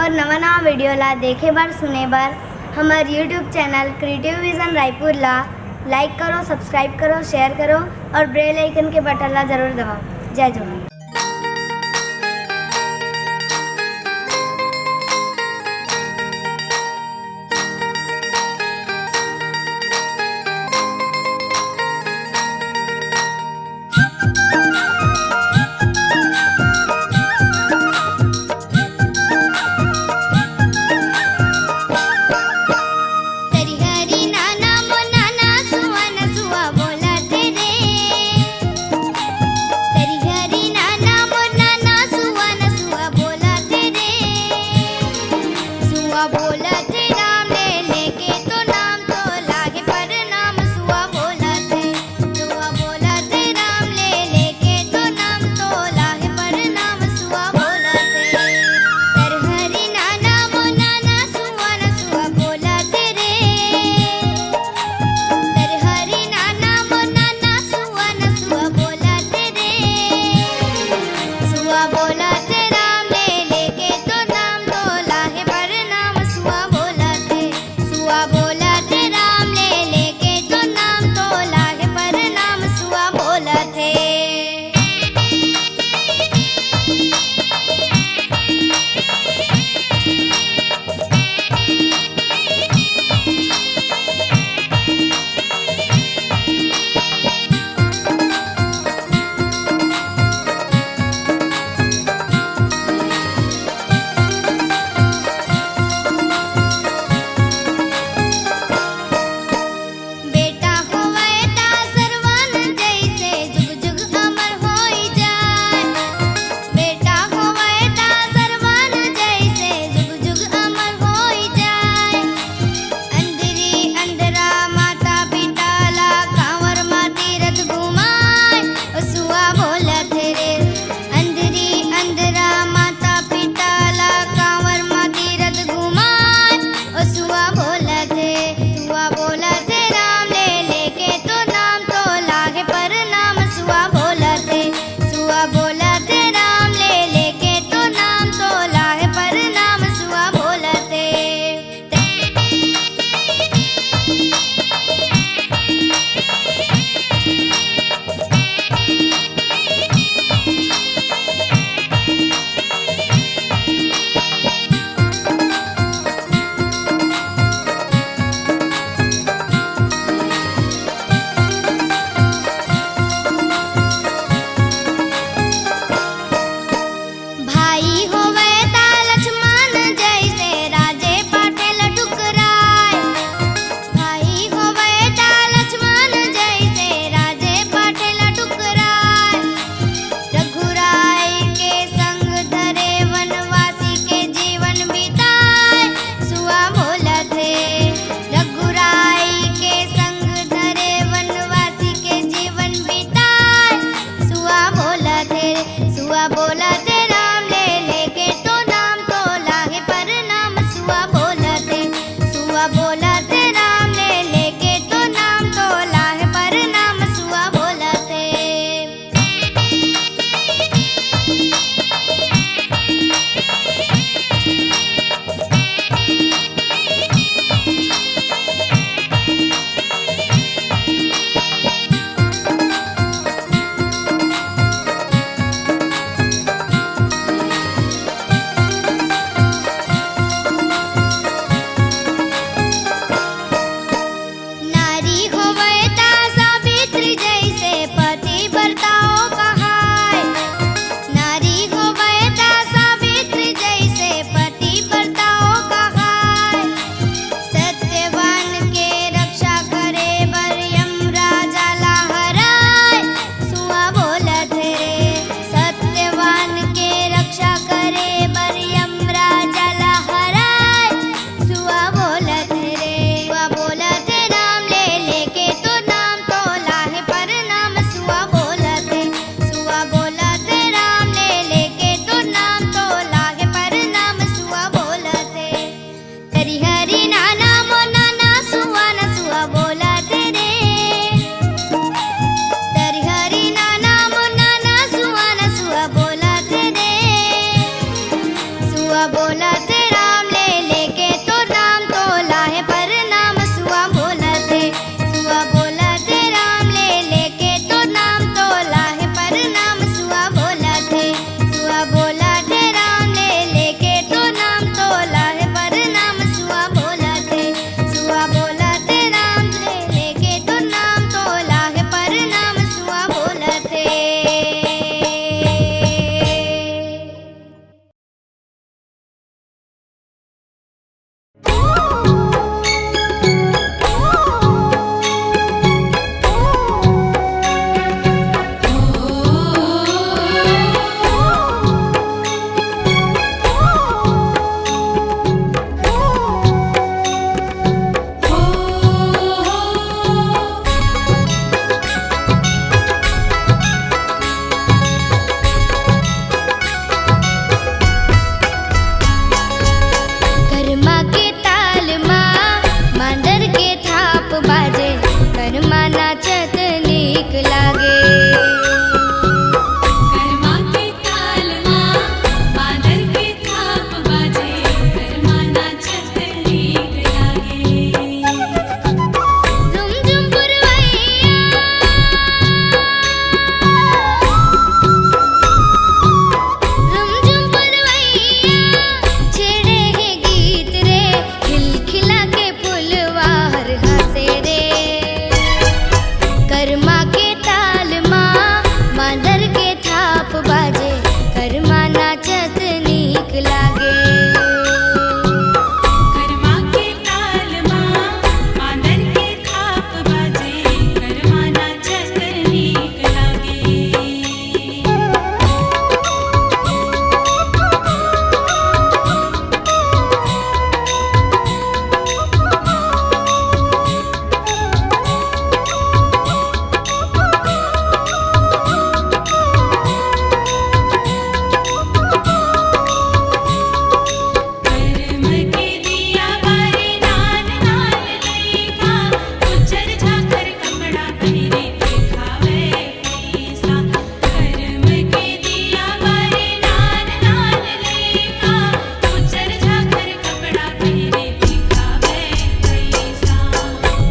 और नवा नवा वीडियो ला देखे बार सुने बार हमारे YouTube channel creative vision Raipur ला लाइक करो, सब्सक्राइब करो, शेयर करो और बेल आइकन के बटन ला जरूर दबाओ। जय जोहार। बोला राम ले लेके तो नाम तो लाहे पर नाम सुआ बोला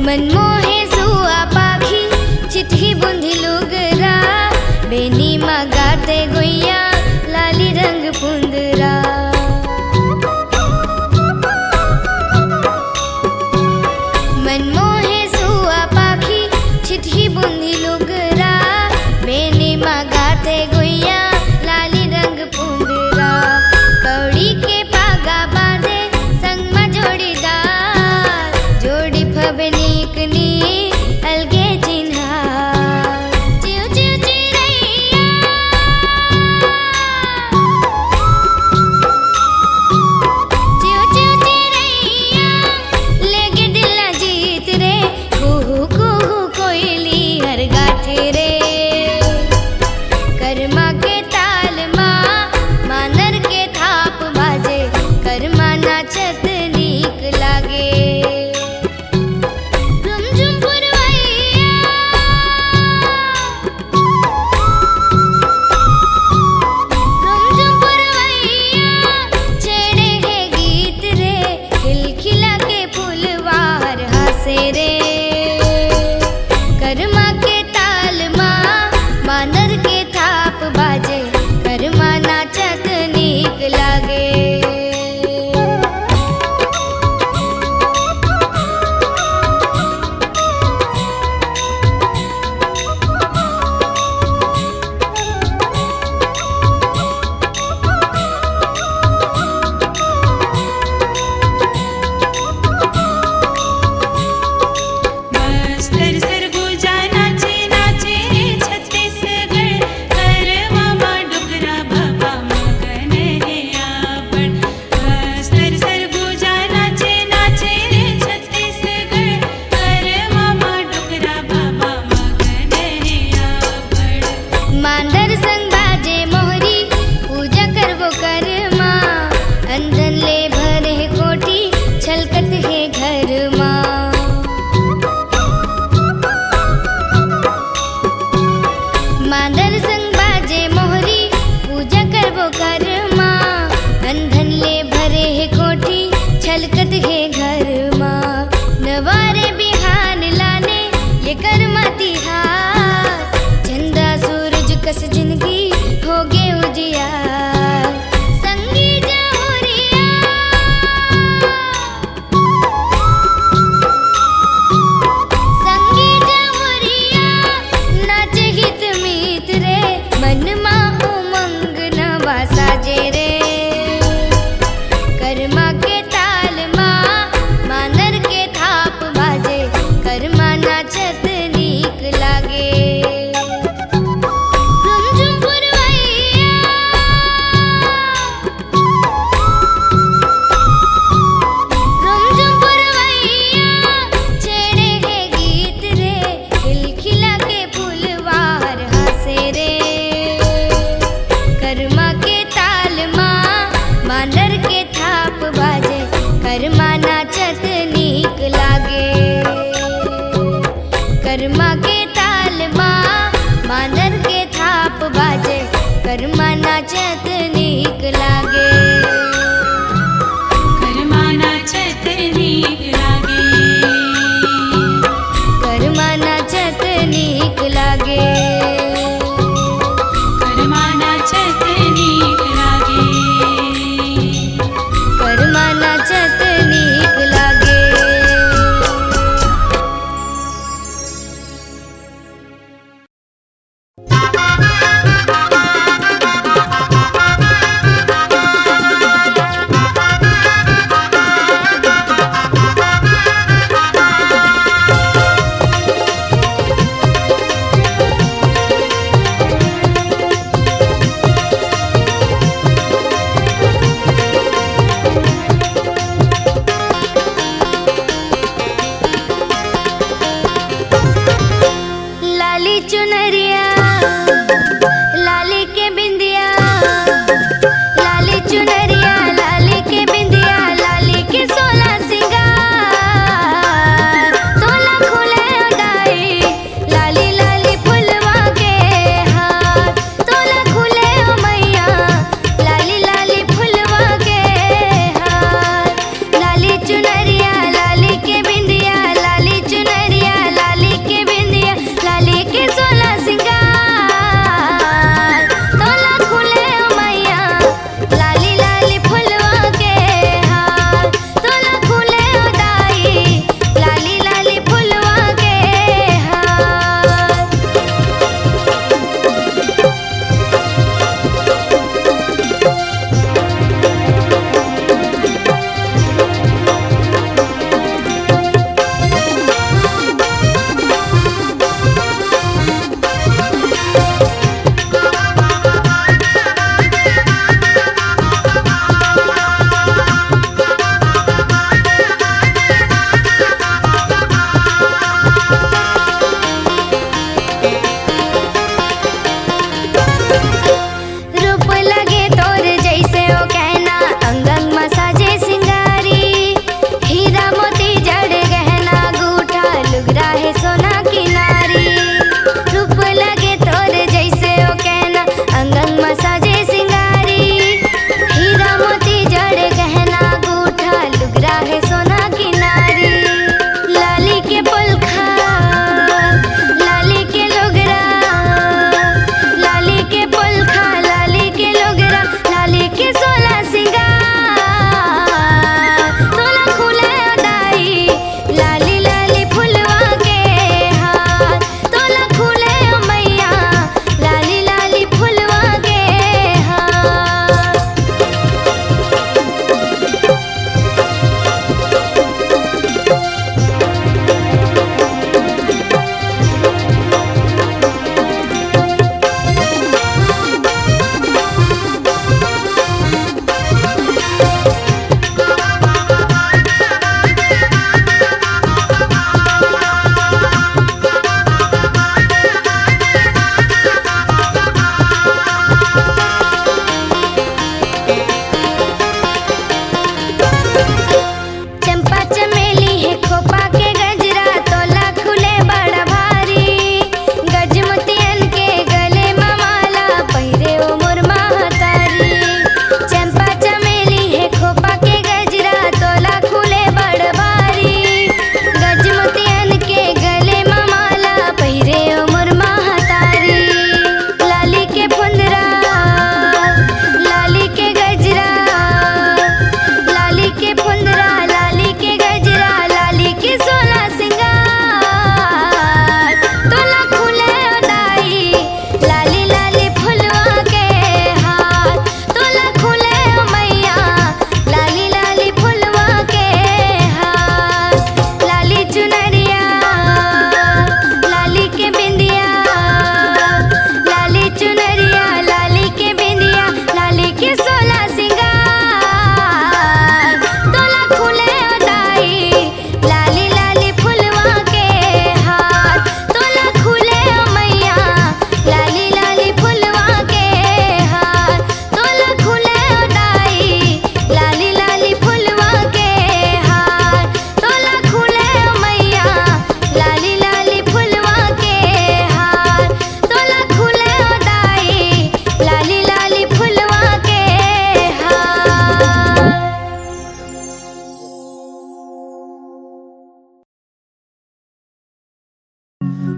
मनमोहे सुआ पाखी चिट्ठी बुंधी लुगरा बेनी मगाते गोइया लाली रंग पुंदरा मनमोहे सुआ पाखी चिट्ठी बुंधी लुगरा बेनी मगाते गोइया लाली रंग पुंदरा कौड़ी के पागा बांधे संग में जोड़ीदार जोड़ी फबनीक नी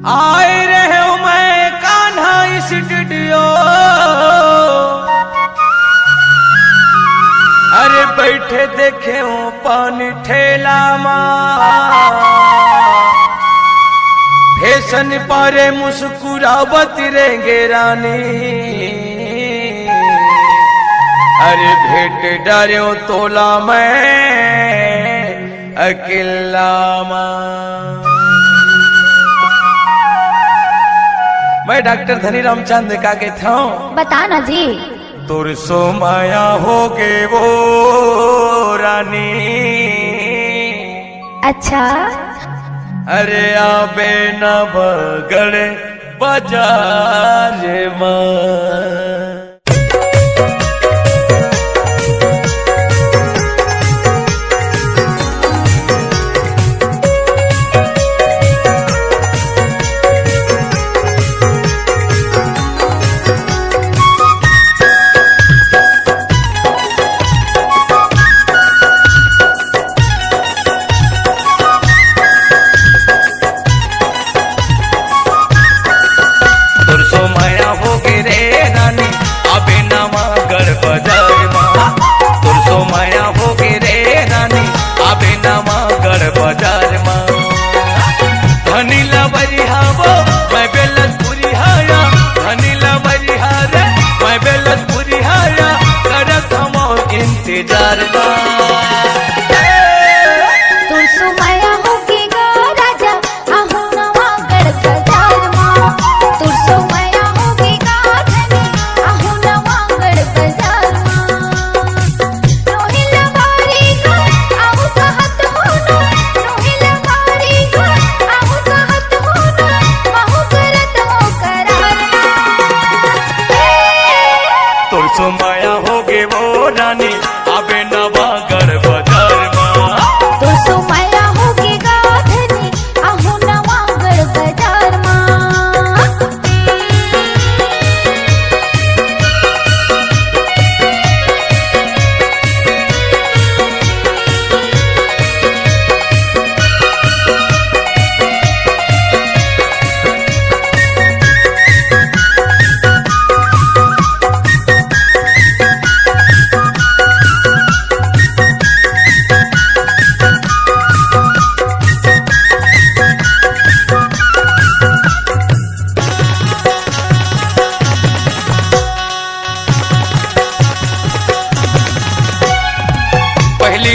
आए रहे हूं मैं कान्हा स्टूडियो, अरे बैठे देखे हूं पानी ठेला फैशन पारे मुस्कुरावत रहेंगे रानी, अरे भेंट डारियों तोला मैं अकेला मैं डॉक्टर धनी रामचंद का के था बताना जी। तुर सो माया हो गे वो रानी, अच्छा अरे आबे न बगड़े बाजार में।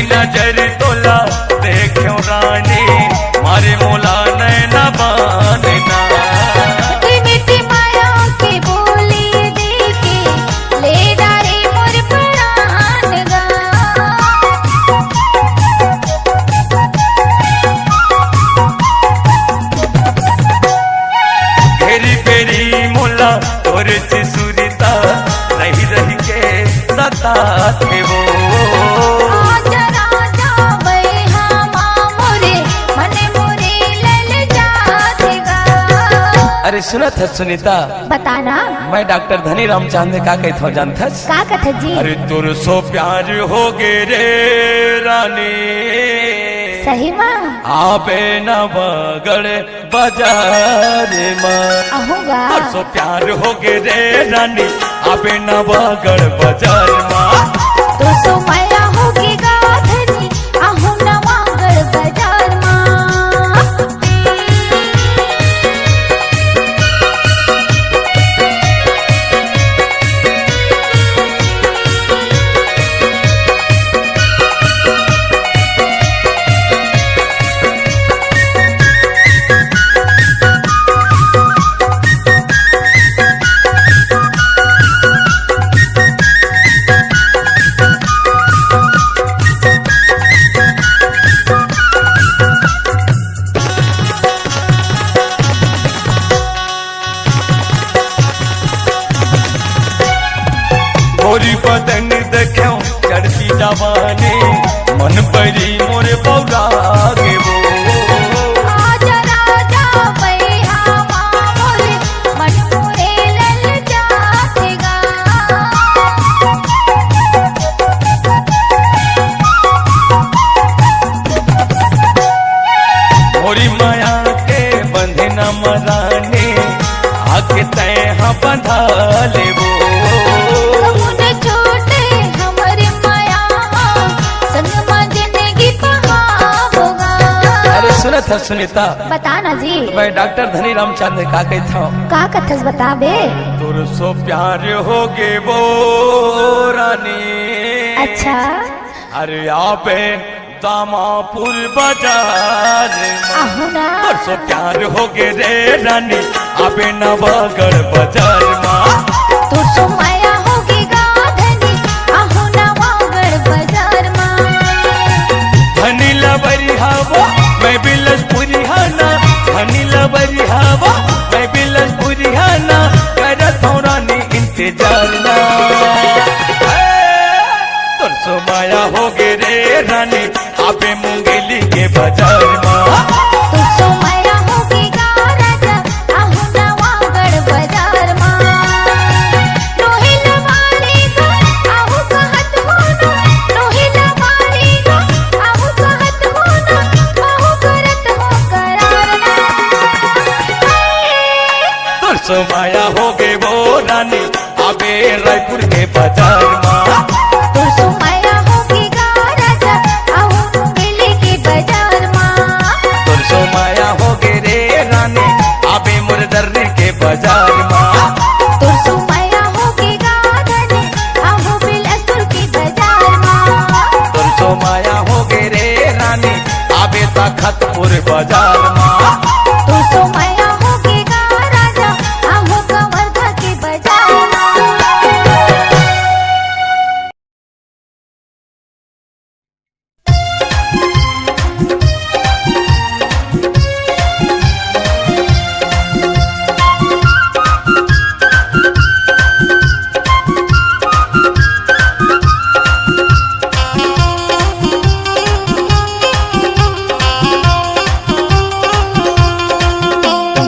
नजर तोला देखो रानी मारे मोला नैना बानना, मिठी माया के बोली देके ले डारे मोर प्राण गा। घेरी पेरी मोला तोर सुरिता नहीं रही के सता थे वो, अरे सुना था सुनीता बताना। मैं डॉक्टर धनी रामचंद का कहता हूँ जानता का कथा जी। अरे तुर सो प्यार हो गे रे रानी, सही माँ आबे न बगड़े बाजार में। आहूँगा तुर सो प्यार हो गे रे रानी, आबे न बगड़ बाजार में। तो सो माया होगी गाधनी आहूँ न मांगड़ बाजार माँ। गोरी बदन देखो चढ़ती जवानी, मन परी मोरे पौरा गे वो, आजा राजा बैहा माँ मोरे मन मोरे ललचाएगा। मोरी माया के बंधे न मरा यहाँ बंधा लेबो। कबून छोटे हमरे माया संगमा जिंदगी पहावोगा। अरे सुनत है सुनीता, बता ना जी। मैं डॉक्टर धनी रामचंद्र का कहता हूँ, का कथस बता बे। तुर सो प्यार हो गे वो रानी। अच्छा अरे आपे दामापुर बाजार आहू ना। तुर सो प्यार हो गे रे रानी, आपे नवागढ़ बाजार माँ। तू सो माया होगी गाधनी आहू नवागढ़ बाजार माँ। धनी लबरी हवा मैं बिलसपुरी हाना, धनी लबरी हवा मैं बिलसपुरी हाना, करत हूँ रानी इंतजार ना। तुर सो माया हो गे रे रानी, आपे मुंगेली के बाजार माँ। तू सो माया होगी गाराजा आहू नवागढ़ बाजार माँ। रोहिल वाली का आहू कहत होना, रोहिल वाली का आहू कहत होना, आहू करत हो करार ना। तुर सो माया हो गे वो रानी, आपे रायपुर के बाजार माँ। तू सो माया होगी गाराजा आहू मुंगेली के बाजार माँ। तुर सो माया हो गे रे रानी, आपे मुरदर्री के बाजार माँ। तू सो माया होगी गाधनी आहू बिलासपुर के बाजार माँ। तुर सो माया हो गे रे रानी, आपे तखतपुर बाजार माँ। तू सो माया होगी गाराजा आहू कवर्धा के बाजार माँ।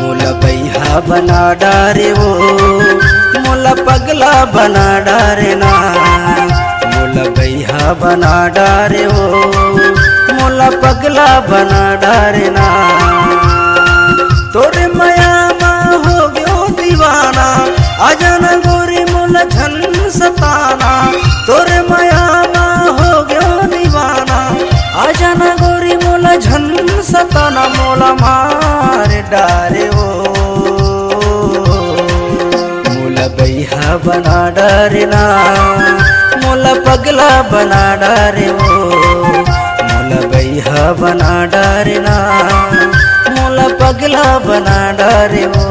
मोला बैहा बना डारे वो, मोला पगला बना डारे ना। मोला बैहा बना डारे वो, मोला पगला बना डारे ना। तोरे माया माँ हो गयो दीवाना, आजाना गोरी मोला झन सताना। तोरे माया माँ हो गयो दीवाना, आजाना गोरी मोला झन सताना। मोला मार डारे वो, मोला बैहा बना डारे ना। मोला पगला बना डारे वो, मोला बैहा बना डारे ना। मोला पगला बना डारे वो।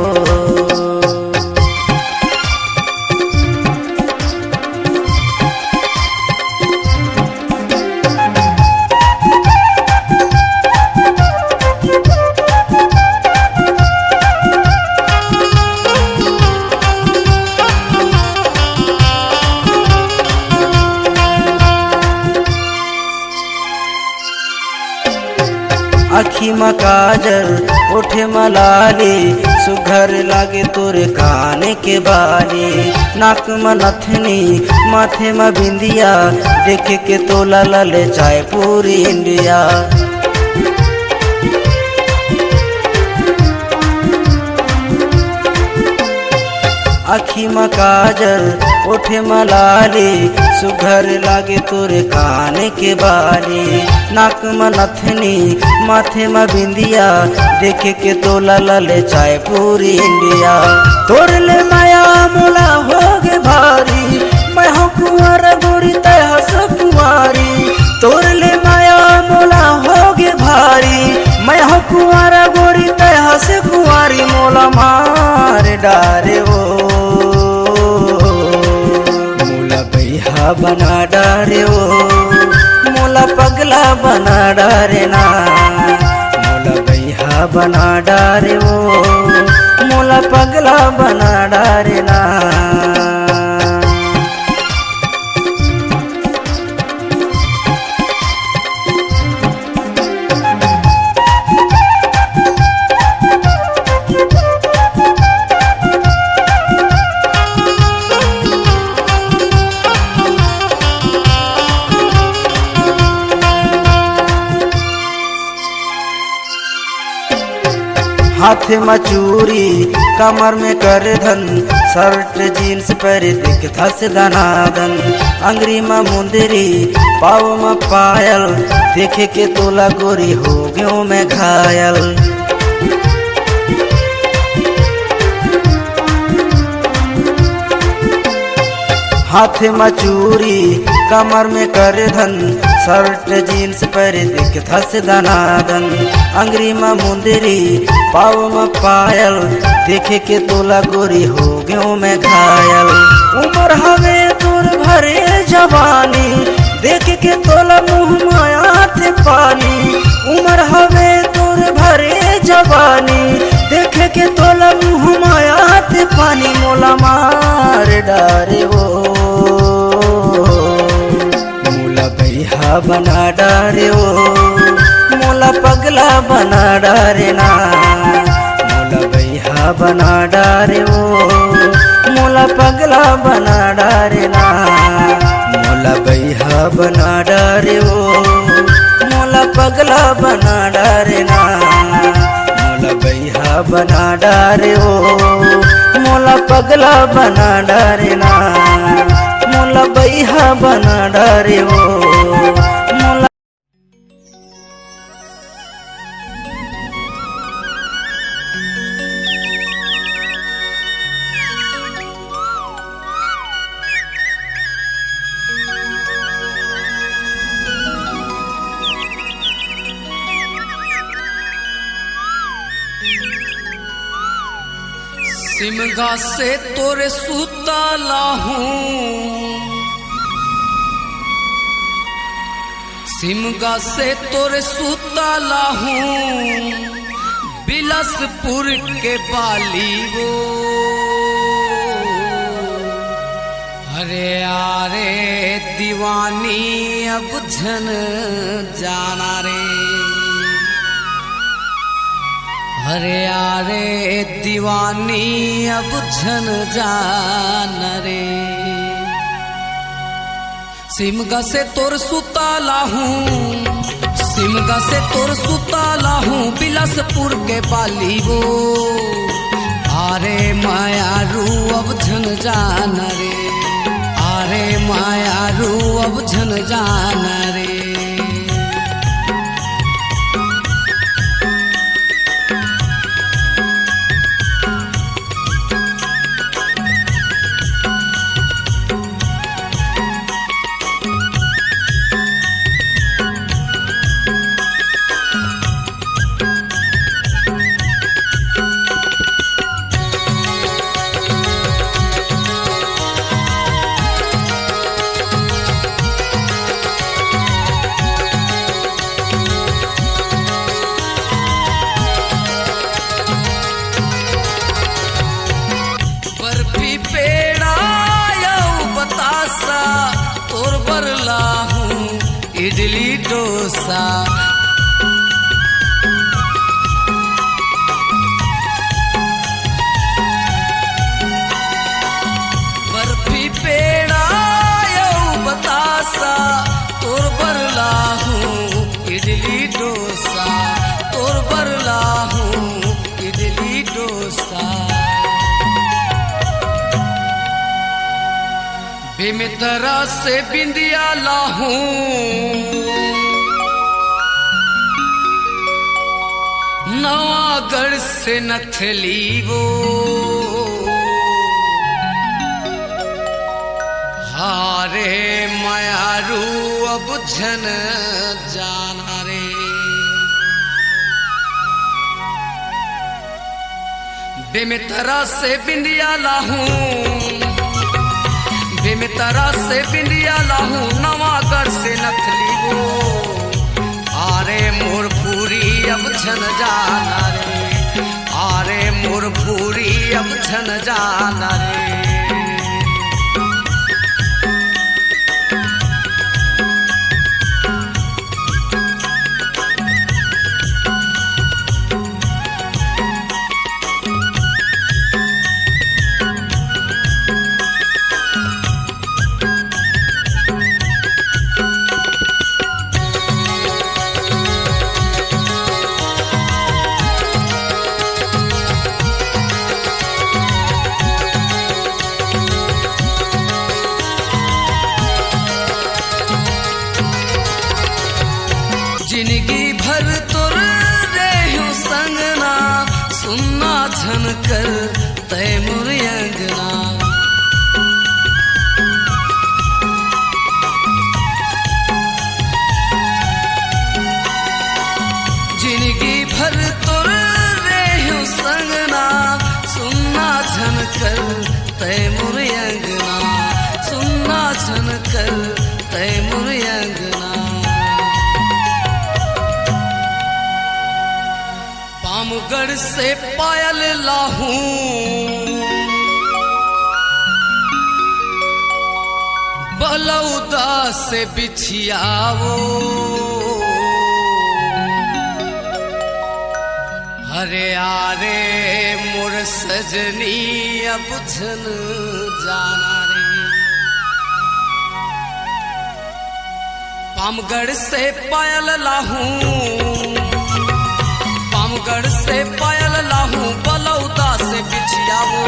आखी में काजल ओठे मलाली, सुघर लागे तोरे काने के बाली। नाक में नथनी माथे में बिंदिया, देखे के तोला लले चाय पूरी इंडिया। आखी में काजल ओठे मलाली, सुघर लागे तोरे काने के बाली। नाक में नथनी माथे में बिंदिया, देखे के तोला लले चाय पूरी इंडिया। तोर ले माया मोला हो गे भारी, मैं हो कुंवर गोरी तय हस कुंवारी। तोर ले माया मोला हो गे भारी, मैं हो कुंवर गोरी तय हस कुंवारी। मोला मार डारे वो, मोला बैहा बना डारे वो, मोला पगला बना डारे ना। मोला बैहा बना डारे वो, मोला पगला बना डारे ना। हाथ में चूड़ी कमर में कर धन, शर्ट जीन्स पर दिख धस दनादन, अंगरी में मुंदरी पाव में पायल, देखे के तोला गोरी हो गयो मैं घायल। हाथ में चूड़ी कमर में कर धन, शर्ट जीन्स पर दिख धस दनादन, अंगरी में मुंदरी पाव में पायल, देखे के तोला गोरी हो गयो मैं घायल। उम्र हवे तोर भरे जवानी, देख के तोला मुँह माया थे पानी। उम्र हवे तोर भरे जवानी, देख के तोला मुँह माया थे पानी। मोला मार डारे हो मोला बैहा बना डारे हो, मोला पगला बना डारे ना, मोला बैहा बना डारे हो, मोला पगला बना डारे ना, मोला बैहा बना डारे हो, मोला पगला बना डारे ना, मोला बैहा बना डारे हो, मोला पगला बना डारे ना, मोला बैहा बना डारे हो, मोला। सिमगा से तोरे सुताला हूँ, सिमगा से तोरे सुताला हूँ, बिलासपुर के बाली वो। अरे आरे दीवानी अब झन जाना रे, अरे आरे दीवानी अब झन जान रे। सिमगा से तोर सुताला हूँ, सिमगा से तोर सुताला हूँ, बिलासपुर के बाली वो। आरे माया रू अब झन जान रे, आरे माया रू अब झन जान रे। इडली डोसा बर्फी पेड़ा यऊ बतासा तोर बरला हूँ इडली डोसा तोर बरला हूँ इडली डोसा। बेमितरा से बिंदिया लाहूं नवागढ़ से नथली वो। हारे मायारू अब झन जाना रे। बेमितरा से बिंदिया लाहूं बेमितरा से बिंदिया लाहूं नवागढ़ से नथली वो। आरे मोर पूरी अब झन जाना रे। आरे मोर पूरी अब झन जाना रे। जिंदगी भर तुर रेहू संगना सुनना झनकर तैमुर अंगना जिंदगी भर तुर रेहू संगना सुनना झनकर तैमुर अंगना सुनना झनकर तैमुर अंगना पामगढ़ से पायल लाहूं बलौदा से बिछियावो हरे आरे मोर सजनी अब छन जाना रे पामगढ़ से पायल लाहूं पामगढ़ से पायल लाहूं बलौदा से बिछियावो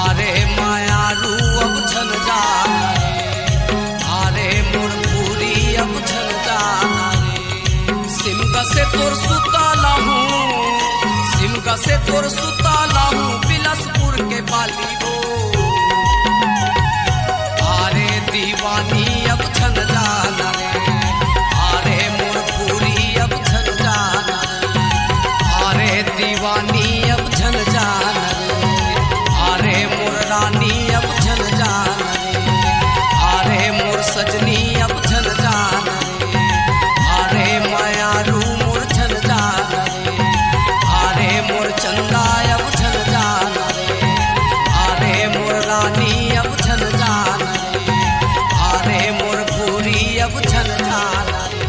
आरे माया रू अब छन जाना रे आरे मोर पूरी अब छन जाना रे सिमगा से तोर सुता लाहूं सिमगा से तोर सुता लाहूं बिलासपुर के बाली हो आरे दीवानी अब छन जाना रे आरे मोर पूरी अब छन जाना रे आरे दीवानी अब छन जाना रे आरे मोर रानी अब छन जाना रे आरे मोर सजनी अब छन जाना रे आरे माया रू मोर छन जाना रे आरे मोर चंदा अब छन जाना रे आरे मोर रानी अब छन जाना रे आरे मोर पूरी अब छन जाना रे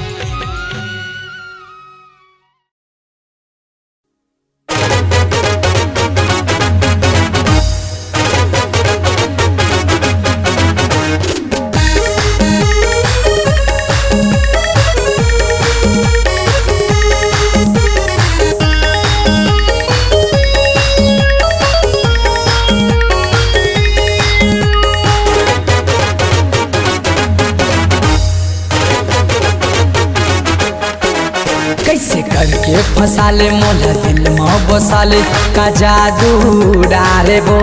कैसे करके फसाले मोला दिल में बसाले का जादू डारे वो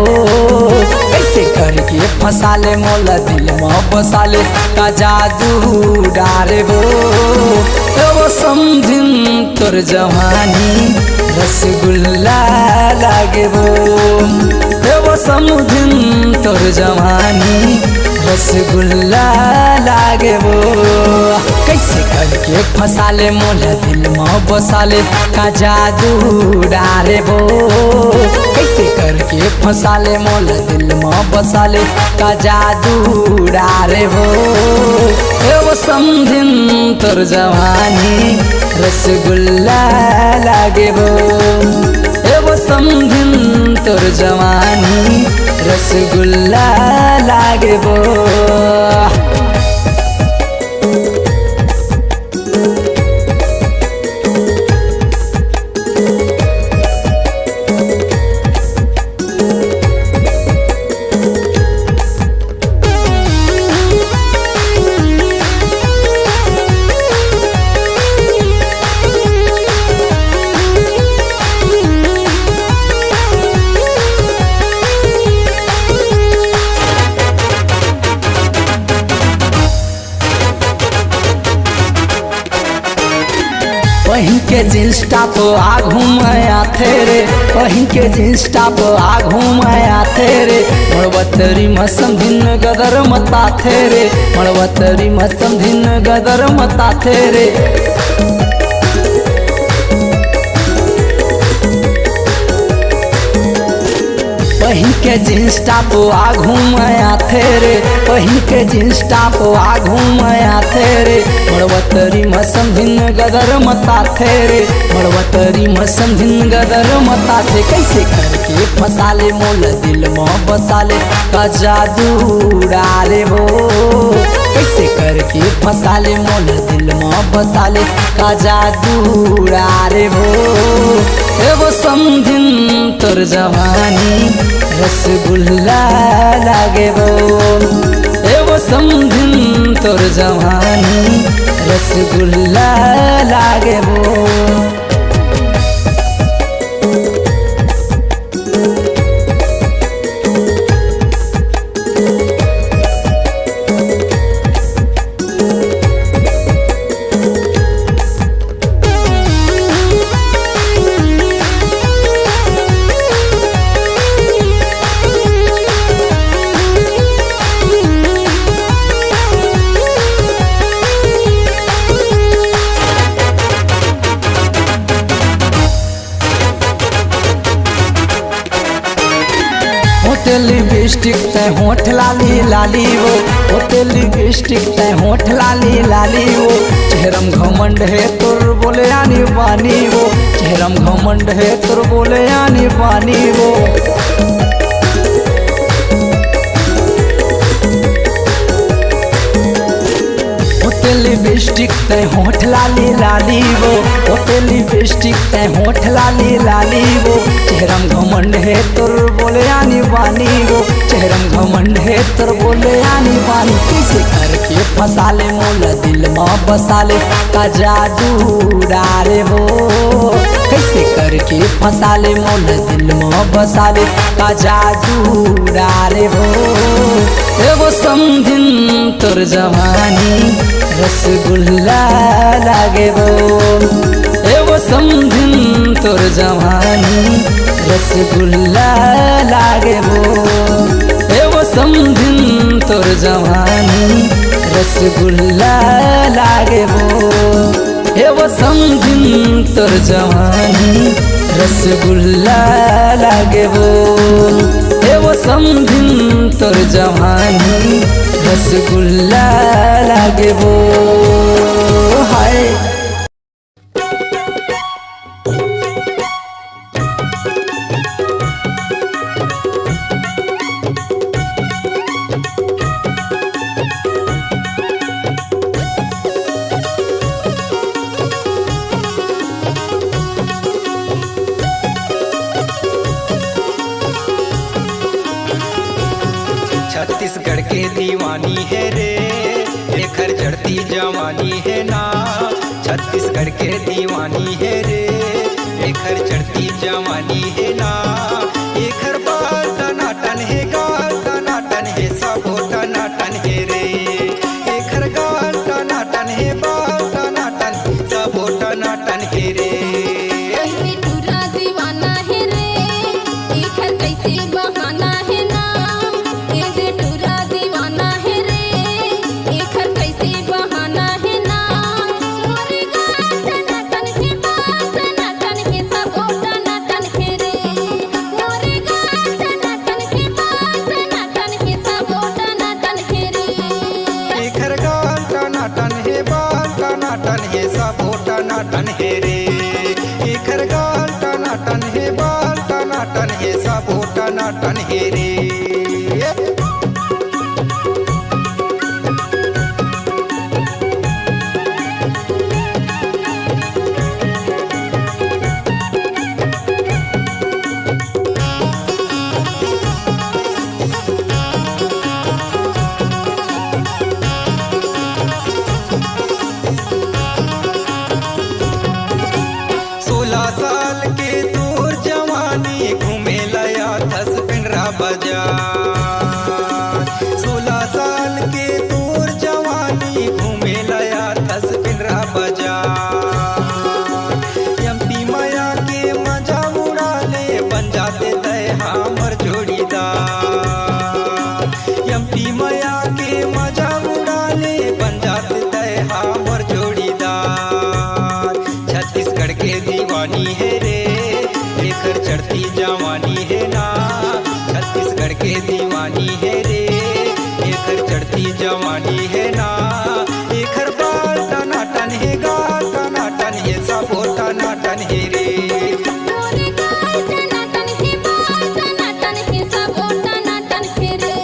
कैसे करके फसाले मोला दिल में बसाले का जादू डारे वो समझिन तोर जवानी रसगुल्ला लागे वो समझिन तोर जवानी रसगुल्ला लागे वो कैसे करके फसाले मोला दिल में बसाले का जादू डारे वो कैसे करके फसाले मोला दिल में बसाले का जादू डारे वो समझिन तोर जवानी रसगुल्ला लागे वो समझिन तोर जवानी रसगुल्ला लागे वो पहिन के जींस टॉप आघू माया थे पहिन के जींस टॉप आघू माया थे मड़वतरी मसम भिन गदर मता थे मड़वतरी मसम भिन गदर मता थे पहिन के जींस टॉप आघू माया थे पहिन के जींस टॉप आघू माया थे मड़वतरी मसम भिन गदर मता थे मड़वतरी मसम भिन गदर मता थे कैसे करके फसाले मोल दिल में बसाले का जादू डारे वो कैसे करके फसाले मोल दिल में बसाले का जादू डारे वो समझिन तोर जवानी रसगुल्ला लागे वो समझिन तोर जवानी रसगुल्ला लागे वो। होते लिपस्टिक तय होठ लाली लाली वो, होते लिपस्टिक तय होठ लाली लाली वो। चेहरम घमंड है तोर बोले आनी बानी वो, चेहरम घमंड है तोर बोले आनी बानी वो। होते लिपस्टिक तय होठ लाली लाली वो, होते लिपस्टिक तय होठ लाली लाली वो। चेहरम घमंड है तोर बोले आनी बानी वो, चेहरम घमंड है तोर बोले आनी बानी। कैसे करके फंसा ले मोला दिल में बसा ले का जादू डारे हो, कैसे करके फंसा ले मोला दिल में बसा ले का जादू डारे हो। एगो समझिन तोर जवानी रसगुल्ला लागे वो, एगो समझिन तोर जवानी रसगुल्ला लागे वो। एगो समझिन तोर जवानी रसगुल्ला लागे वो, एगो समझिन तोर जवानी रसगुल्ला लागे वो। एगो समझिन तोर जवानी रसगुल्ला लागे वो। हाय छत्तीसगढ़ के दीवानी है रे, लेकर चढ़ती जवानी है ना। छत्तीसगढ़ के दीवानी है रे, लेकर चढ़ती जवानी है ना। एकर बाल टनाटन है, गाल टनाटन है, सबो टनाटन है रे। एकर गाल टनाटन है, बाल टनाटन, सबो टनाटन है रे। टूरा दीवाना है रे, एकर कैसे बहाना है ना। एदे टूरा दीवाना है रे, एकर कैसे बहाना है ना। मोरे गाल टनाटन है, बाल टनाटन है, सबो टनाटन है रे। मोरे गाल टनाटन है, बाल टनाटन है, सबो टनाटन है रे। एकर गाल टनाटन है, बाल टनाटन है, सबो टनाटन है रे। एकर गाल टनाटन है, बाल टनाटन है, सबो टनाटन है रे। बाजार 16 साल के तोर जवानी घूमे लया 10 पिंडरा बाजार एमपी माया के मजा उड़ा ले बन जाते तय हमर जोड़ीदार एमपी माया के मजा उड़ा ले बन जाते तय हमर जोड़ीदार छत्तीसगढ़ के दीवानी है रे लेकर चढ़ती जवानी है ना छत्तीसगढ़ के दीवानी है रे लेकर चढ़ती जवानी है ना एकर बाल टनाटन है गाल टनाटन है सबो टनाटन है रे मोरे गाल टनाटन है बाल टनाटन है सबो टनाटन है रे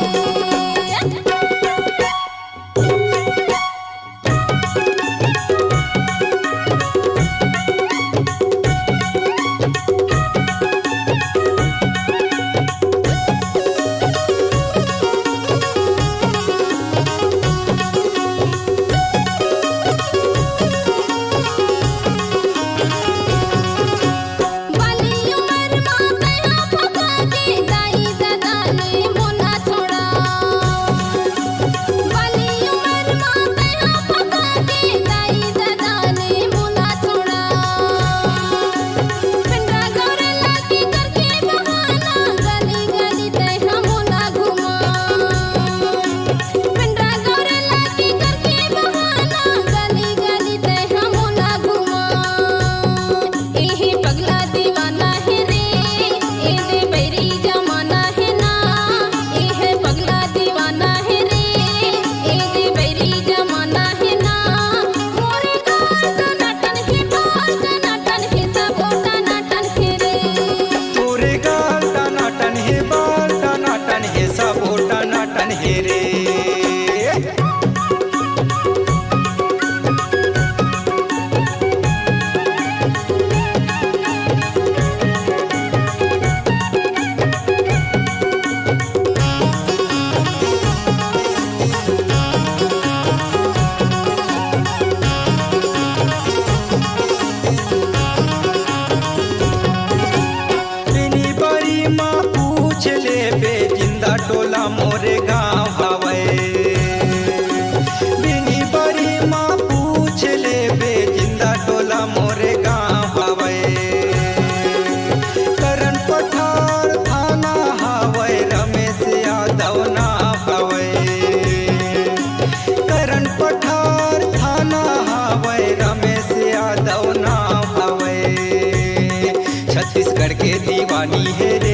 छत्तीसगढ़ के दीवानी है रे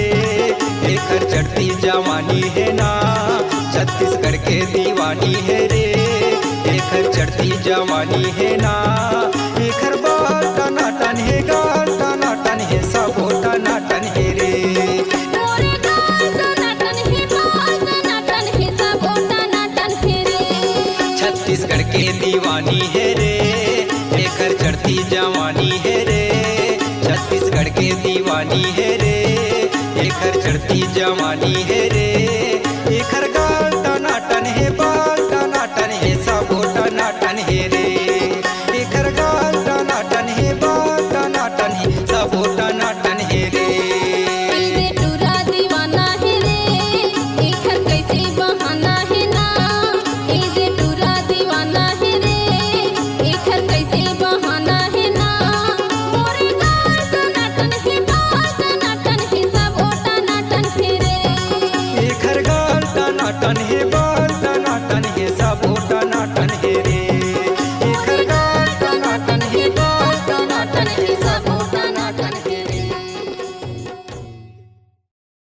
एकर चढ़ती जवानी है ना। छत्तीसगढ़ के दीवानी है रे एकर चढ़ती जवानी है ना। एकर बाल टनाटन है गाल टनाटन है सबो टनाटन है रे। मोरे गाल टनाटन है बाल टनाटन है सबो टनाटन है रे। छत्तीसगढ़ के दीवानी है रे एकर चढ़ती जवानी है रे। छत्तीसगढ़ के दीवानी है रे एकर चढ़ती जवानी है रे।